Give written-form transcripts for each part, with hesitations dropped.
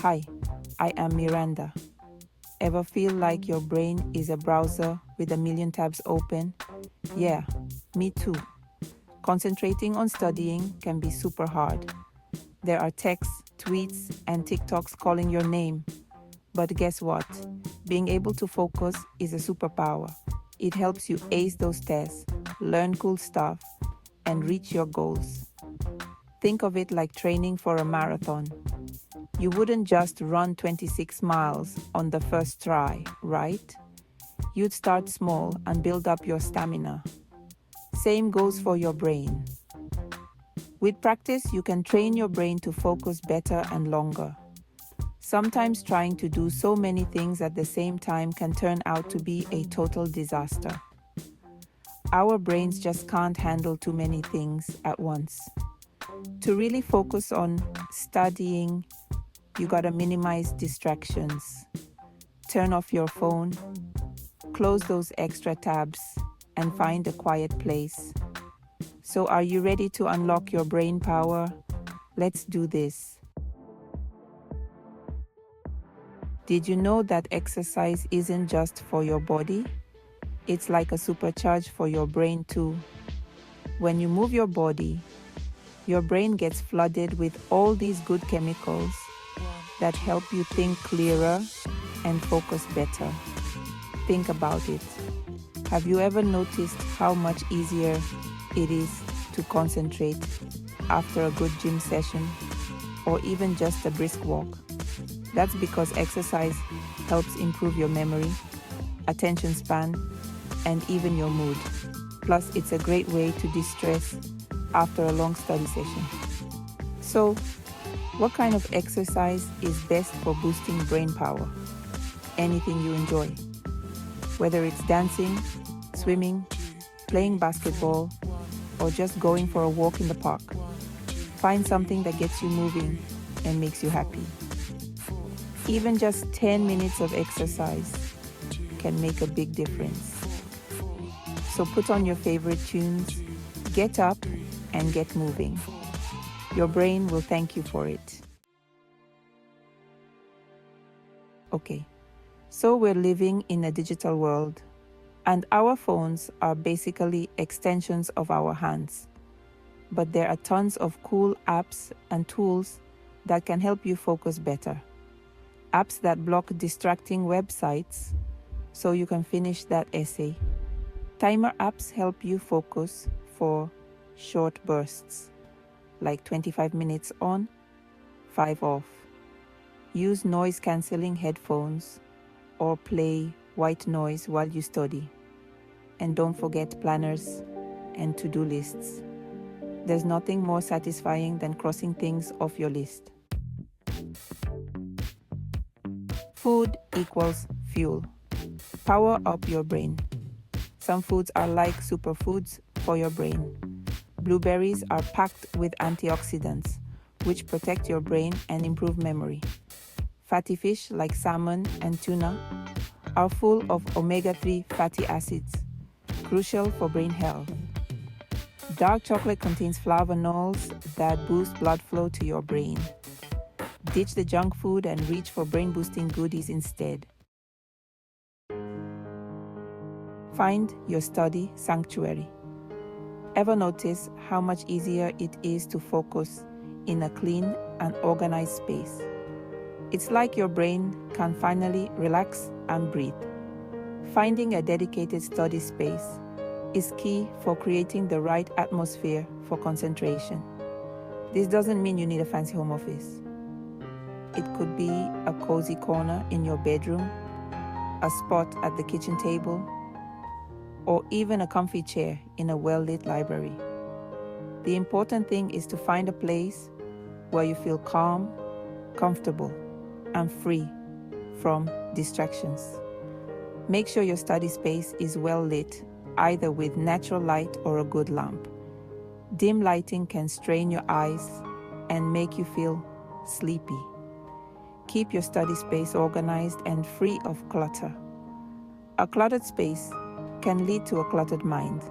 Hi, I am Miranda. Ever feel like your brain is a browser with a million tabs open? Yeah, me too. Concentrating on studying can be super hard. There are texts, tweets, and TikToks calling your name. But guess what? Being able to focus is a superpower. It helps you ace those tests, learn cool stuff, and reach your goals. Think of it like training for a marathon. You wouldn't just run 26 miles on the first try, right? You'd start small and build up your stamina. Same goes for your brain. With practice, you can train your brain to focus better and longer. Sometimes trying to do so many things at the same time can turn out to be a total disaster. Our brains just can't handle too many things at once. To really focus on studying, you gotta minimize distractions. Turn off your phone, close those extra tabs, and find a quiet place. So, are you ready to unlock your brain power? Let's do this. Did you know that exercise isn't just for your body? It's like a supercharge for your brain too. When you move your brain gets flooded with all these good chemicals that help you think clearer and focus better. Think about it. Have you ever noticed how much easier it is to concentrate after a good gym session or even just a brisk walk? That's because exercise helps improve your memory, attention span, and even your mood. Plus, it's a great way to de-stress after a long study session. So, what kind of exercise is best for boosting brain power? Anything you enjoy. Whether it's dancing, swimming, playing basketball, or just going for a walk in the park. Find something that gets you moving and makes you happy. Even just 10 minutes of exercise can make a big difference. So put on your favorite tunes, get up, and get moving. Your brain will thank you for it. Okay, so we're living in a digital world, and our phones are basically extensions of our hands. But there are tons of cool apps and tools that can help you focus better. Apps that block distracting websites so you can finish that essay. Timer apps help you focus for short bursts, like 25 minutes on, 5 off. Use noise-canceling headphones or play white noise while you study. And don't forget planners and to-do lists. There's nothing more satisfying than crossing things off your list. Food equals fuel. Power up your brain. Some foods are like superfoods for your brain. Blueberries are packed with antioxidants, which protect your brain and improve memory. Fatty fish like salmon and tuna are full of omega-3 fatty acids, crucial for brain health. Dark chocolate contains flavonols that boost blood flow to your brain. Ditch the junk food and reach for brain-boosting goodies instead. Find your study sanctuary. Ever notice how much easier it is to focus in a clean and organized space? It's like your brain can finally relax and breathe. Finding a dedicated study space is key for creating the right atmosphere for concentration. This doesn't mean you need a fancy home office. It could be a cozy corner in your bedroom, a spot at the kitchen table, or even a comfy chair in a well-lit library. The important thing is to find a place where you feel calm, comfortable, and free from distractions. Make sure your study space is well lit, either with natural light or a good lamp. Dim lighting can strain your eyes and make you feel sleepy. Keep your study space organized and free of clutter. A cluttered space can lead to a cluttered mind.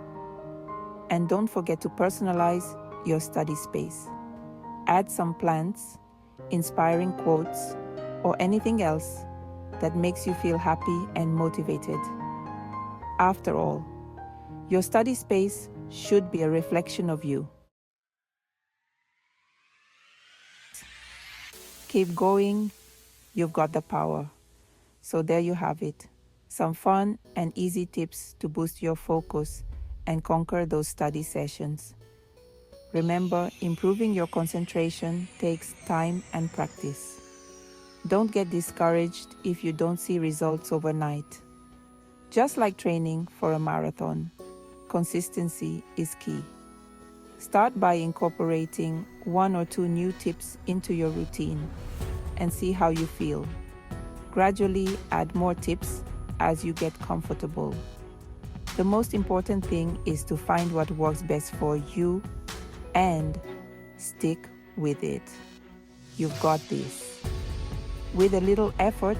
And don't forget to personalize your study space. Add some plants, inspiring quotes, or anything else that makes you feel happy and motivated. After all, your study space should be a reflection of you. Keep going, you've got the power. So there you have it, some fun and easy tips to boost your focus and conquer those study sessions. Remember, improving your concentration takes time and practice. Don't get discouraged if you don't see results overnight. Just like training for a marathon, consistency is key. Start by incorporating 1 or 2 new tips into your routine and see how you feel. Gradually add more tips as you get comfortable. The most important thing is to find what works best for you and stick with it. You've got this. With a little effort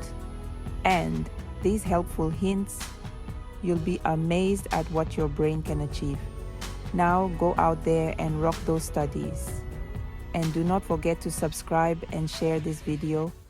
and these helpful hints, you'll be amazed at what your brain can achieve. Now go out there and rock those studies. And do not forget to subscribe and share this video